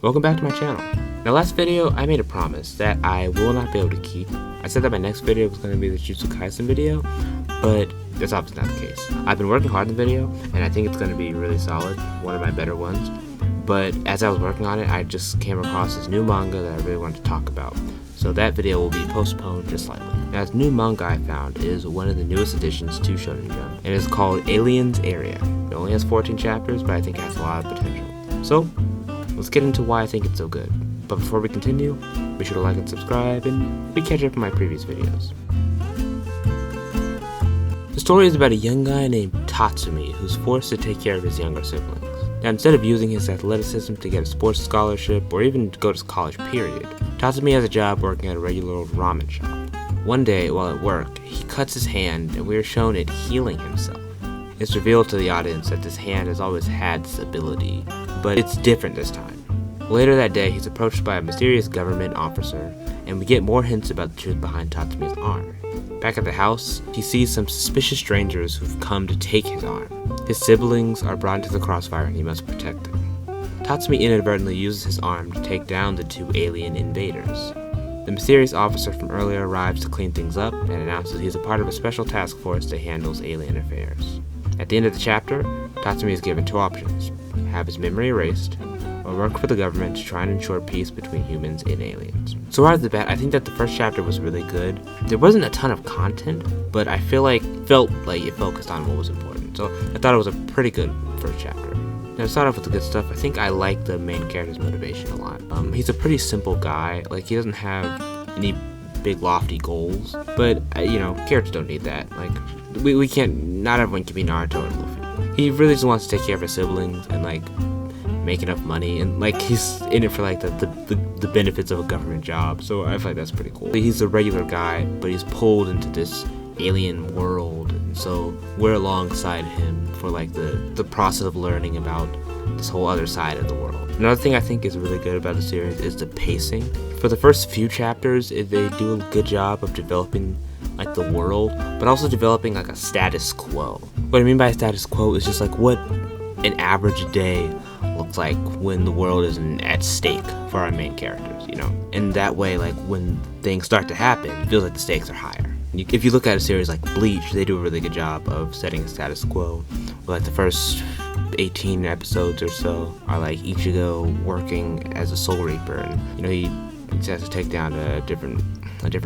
Welcome back to my channel. In the last video, I made a promise that I will not be able to keep. I said that my next video was going to be the Jujutsu Kaisen video, but that's obviously not the case. I've been working hard on the video, and I think it's going to be really solid, one of my better ones. But as I was working on it, I just came across this new manga that I really wanted to talk about. So that video will be postponed just slightly. Now, this new manga I found is one of the newest additions to Shonen Jump, and it's called Aliens Area. It only has 14 chapters, but I think it has a lot of potential. So, let's get into why I think it's so good. But before we continue, be sure to like and subscribe, and we catch up on my previous videos. The story is about a young guy named Tatsumi who's forced to take care of his younger siblings. Now, instead of using his athleticism to get a sports scholarship or even to go to college period, Tatsumi has a job working at a regular old ramen shop. One day, while at work, he cuts his hand and we are shown it healing himself. It's revealed to the audience that this hand has always had this ability, but it's different this time. Later that day, he's approached by a mysterious government officer, and we get more hints about the truth behind Tatsumi's arm. Back at the house, he sees some suspicious strangers who've come to take his arm. His siblings are brought into the crossfire and he must protect them. Tatsumi inadvertently uses his arm to take down the two alien invaders. The mysterious officer from earlier arrives to clean things up and announces he's a part of a special task force that handles alien affairs. At the end of the chapter, Tatsumi is given two options: have his memory erased, or work for the government to try and ensure peace between humans and aliens. So right off the bat, I think that the first chapter was really good. There wasn't a ton of content, but I felt like it focused on what was important. So I thought it was a pretty good first chapter. Now to start off with the good stuff, I think I like the main character's motivation a lot. He's a pretty simple guy. Like, he doesn't have any big lofty goals, but characters don't need that. Like, we can't, not everyone can be Naruto or Luffy. He really just wants to take care of his siblings and make enough money, and he's in it for the benefits of a government job. So I feel like that's pretty cool. He's a regular guy, but he's pulled into this alien world, and so we're alongside him for the process of learning about this whole other side of the world. Another thing I think is really good about the series is the pacing. For the first few chapters, they do a good job of developing the world, but also developing a status quo. What I mean by status quo is just what an average day looks like when the world isn't at stake for our main characters, And that way, when things start to happen, it feels like the stakes are higher. If you look at a series like Bleach, they do a really good job of setting a status quo. The first 18 episodes or so are Ichigo working as a Soul Reaper, and he has to take down a different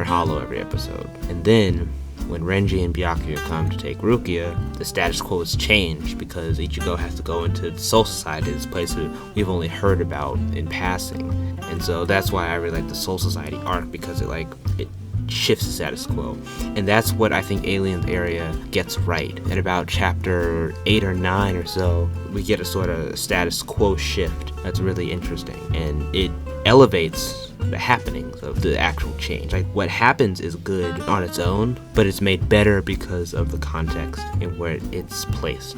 hollow every episode. And then when Renji and Byakuya come to take Rukia, the status quo is changed because Ichigo has to go into the Soul Society, this place that we've only heard about in passing. And so that's why I really like the Soul Society arc, because it shifts the status quo. And that's what I think Aliens Area gets right. At about chapter 8 or 9 or so, we get a sort of status quo shift that's really interesting, and it elevates the happenings of the actual change. What happens is good on its own, but it's made better because of the context and where it's placed.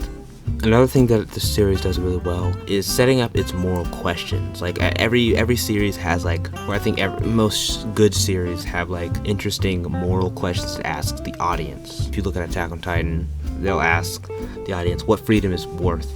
Another thing that this series does really well is setting up its moral questions. Every series has or I think most good series have interesting moral questions to ask the audience. If you look at Attack on Titan, they'll ask the audience what freedom is worth.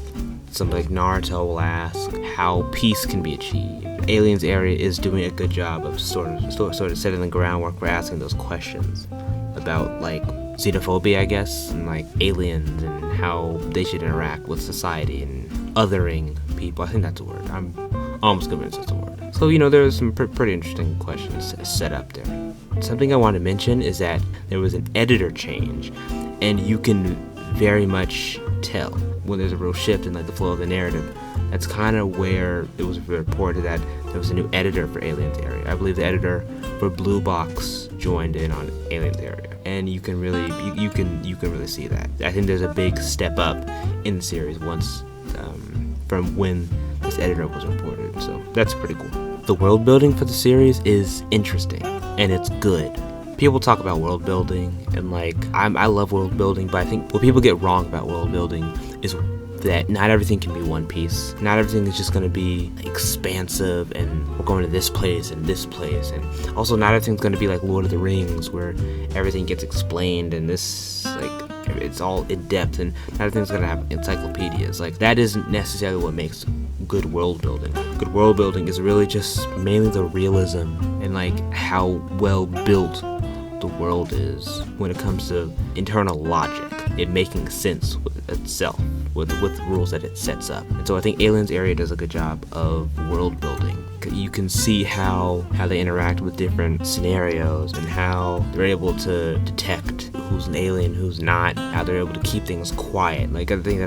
Something like Naruto will ask how peace can be achieved. Aliens Area is doing a good job of sort of setting the groundwork for asking those questions about xenophobia, I guess, and aliens and how they should interact with society and othering people. I think that's a word. I'm almost convinced that's a word. So there's some pretty interesting questions set up there. Something I want to mention is that there was an editor change, and you can very much tell when there's a real shift in the flow of the narrative. That's kind of where it was reported that there was a new editor for Aliens Area. I believe the editor for Blue Box joined in on Aliens Area, and you can really really see that. I think there's a big step up in the series once from when this editor was reported. So that's pretty cool. The world building for the series is interesting, and it's good. People talk about world building, and I love world building, but I think what people get wrong about world building is that not everything can be one piece. Not everything is just going to be expansive and we're going to this place and this place, and also not everything's going to be like Lord of the Rings where everything gets explained and this it's all in depth, and not everything's gonna have encyclopedias. Like, that isn't necessarily what makes good world building. Good world building is really just mainly the realism and like how well built the world is when it comes to internal logic, it making sense with itself, with the rules that it sets up. And so I think Aliens Area does a good job of world building. You can see how they interact with different scenarios and how they're able to detect who's an alien, who's not, how they're able to keep things quiet. Like, I think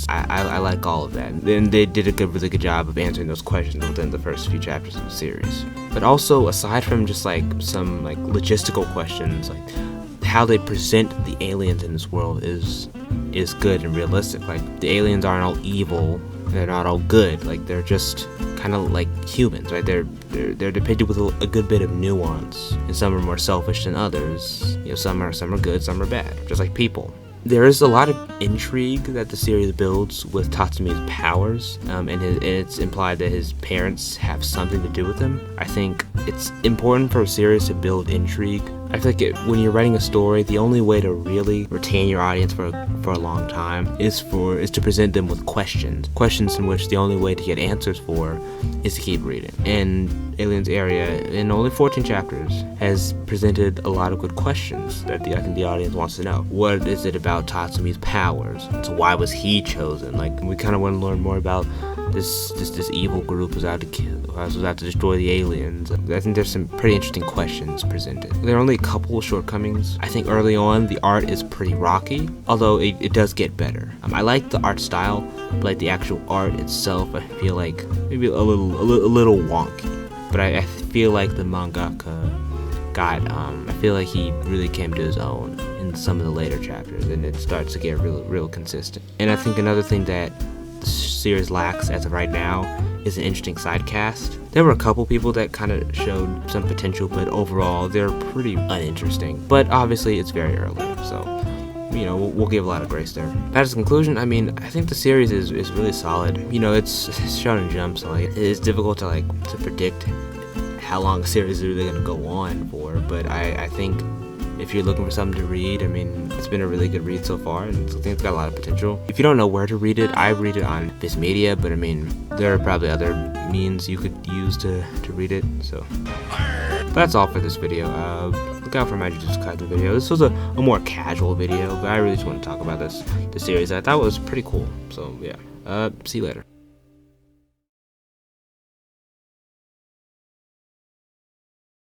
I like all of that. And they did a really good job of answering those questions within the first few chapters of the series. But also, aside from just like some like logistical questions, like how they present the aliens in this world is good and realistic. Like, the aliens aren't all evil, they're not all good. Like, they're just kind of like humans, right? They're depicted with a good bit of nuance, and some are more selfish than others. You know, some are good, some are bad, just like people. There is a lot of intrigue that the series builds with Tatsumi's powers, and it's implied that his parents have something to do with him. I think it's important for a series to build intrigue. I feel like when you're writing a story, the only way to really retain your audience for a long time is to present them with questions in which the only way to get answers for is to keep reading. And Aliens Area, in only 14 chapters, has presented a lot of good questions that I think the audience wants to know. What is it about Tatsumi's powers? So why was he chosen? Like, we kind of want to learn more about this evil group was out to destroy the aliens. I think there's some pretty interesting questions presented. There are only a couple of shortcomings. I think early on the art is pretty rocky, although it does get better. I like the art style, but like the actual art itself, I feel like maybe a little wonky. But I feel like the mangaka I feel like he really came to his own in some of the later chapters, and it starts to get real consistent. And I think another thing that the series lacks as of right now is an interesting side cast. There were a couple people that kind of showed some potential, but overall they're pretty uninteresting. But obviously it's very early, so you know, we'll give a lot of grace there. As a conclusion, I mean, I think the series is really solid. You know, it's Shonen Jump, so like, it's difficult to predict how long a series is really gonna go on for. But I think if you're looking for something to read, I mean, it's been a really good read so far, and I think it's got a lot of potential. If you don't know where to read it, I read it on Viz Media, but I mean, there are probably other means you could use to read it, so. That's all for this video. Look out for my Jujutsu Kaisen video. This was a more casual video, but I really just want to talk about this series. I thought it was pretty cool, so yeah. See you later.